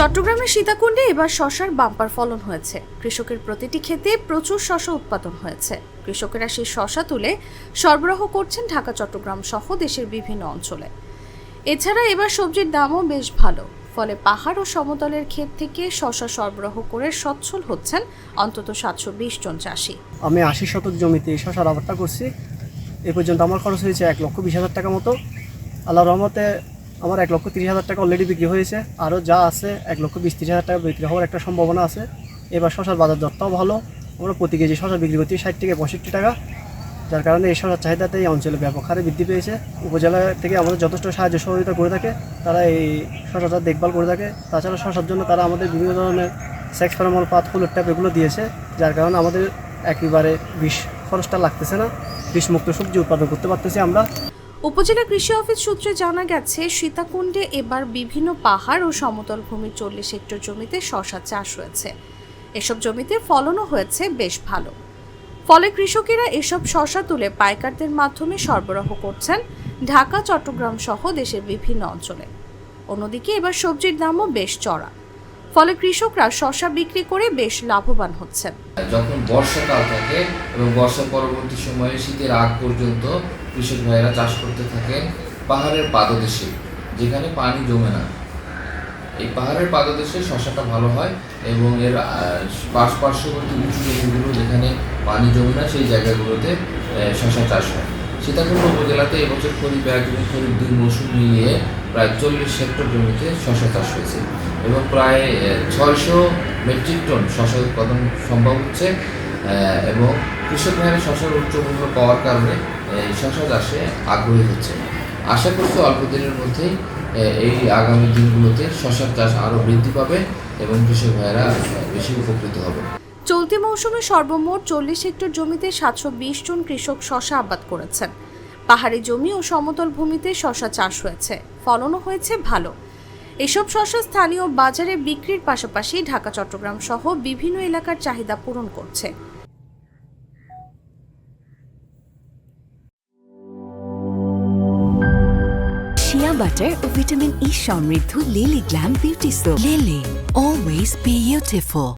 চট্টগ্রামের সীতাকুণ্ডে এবার শশার বাম্পার ফলন হয়েছে। কৃষকের প্রতিটি ক্ষেতে প্রচুর শশা উৎপাদন হয়েছে। কৃষকেরা সেই শশা তুলে সরবরাহ করছেন ঢাকা, চট্টগ্রাম সহ দেশের বিভিন্ন অঞ্চলে। এছাড়া এবার সবজির দামও বেশ ভালো, ফলে পাহাড় ও সমতলের ক্ষেত থেকে শশা সরবরাহ করে সচ্ছল হচ্ছেন অন্তত 720 জন চাষি। আমি 80 শতক জমিতে এই শশার আবাদটা করছি। এ পর্যন্ত আমার খরচ হয়েছে 1,20,000 টাকা মতো। আল্লাহর রহমতে আমার 1,30,000 টাকা অলরেডি বিক্রি হয়েছে। আরও যা আছে 1,20,000-30,000 টাকা বিক্রি হওয়ার একটা সম্ভাবনা আছে। এবার শশার বাজার দরটাও ভালো। আমরা প্রতি কেজি শশা বিক্রি করছি 60 থেকে 65 টাকা, যার কারণে এই শশার চাহিদাতে এই অঞ্চলে ব্যাপক হারে বৃদ্ধি পেয়েছে। উপজেলা থেকে আমাদের যথেষ্ট সাহায্য সহযোগিতা করে থাকে, তারা এই শশাটা দেখভাল করে থাকে। তাছাড়া শশার জন্য তারা আমাদের বিভিন্ন ধরনের সেক্স ফেরোমন পাত, ফুলের ট্যাপ এগুলো দিয়েছে, যার কারণে আমাদের একেবারে বিষ খরচটা লাগতেছে না। বিষমুক্ত সবজি উৎপাদন করতে পারতেছি আমরা। উপজেলা কৃষি অফিস সূত্রে জানা গেছে, সীতাকুণ্ডে এবার বিভিন্ন পাহাড় ও সমতল ভূমির 40 হেক্টর জমিতে শশা চাষ হয়েছে। এসব জমিতে ফলনও হয়েছে বেশ ভালো। ফলে কৃষকেরা এসব শশা তুলে পাইকারদের মাধ্যমে সরবরাহ করছেন ঢাকা, চট্টগ্রাম সহ দেশের বিভিন্ন অঞ্চলে। অন্যদিকে এবার সবজির দামও বেশ চড়া, ফলে কৃষকরা শশা বিক্রি করে বেশ লাভবান হচ্ছেন। যখন বর্ষাকাল থাকে এবং বর্ষা পরবর্তী সময়ে শীতের আগ পর্যন্ত কৃষক ভাইয়েরা চাষ করতে থাকেন পাহাড়ের পাদদেশে, যেখানে পানি জমে না। এই পাহাড়ের পাদদেশে শশাটা ভালো হয় এবং এর পার্শ্ববর্তী উঁচু জমিগুলো যেখানে পানি জমে না, সেই জায়গাগুলোতে শশা চাষ হয়। সীতাকুণ্ড উপজেলাতে এবছর খরিফ 1 এবং খরিফ 2 মৌসুম মিলিয়ে প্রায় 40 হেক্টর জমিতে শশা চাষ হয়েছে এবং প্রায় 600 মেট্রিক টন শশা উৎপাদন সম্ভব হচ্ছে। এবং কৃষক ভাইয়েরা শশার উচ্চ মূল্য পাওয়ার কারণে শশা চাষে আগ্রহী হচ্ছে। আশা করছি অল্প দিনের মধ্যেই এই আগামী দিনগুলোতে শশার চাষ আরও বৃদ্ধি পাবে এবং কৃষক ভাইয়েরা বেশি উপকৃত হবে। চলতি মৌসুমে সর্বমোট 40 হেক্টর জমিতে 720 জন কৃষক শশা আবাদ করেছেন। পাহাড়ি জমি ও সমতল ভূমিতে শশা চাষ হয়েছে, ফলনও হয়েছে ভালো। এসব শশা স্থানীয় বাজারে বিক্রির পাশাপাশি ঢাকা, চট্টগ্রাম সহ বিভিন্ন এলাকার চাহিদা পূরণ করছে। শিয়া বাটার ও ভিটামিন ই সমৃদ্ধ lily glam beauty soap. Lily, always beautiful.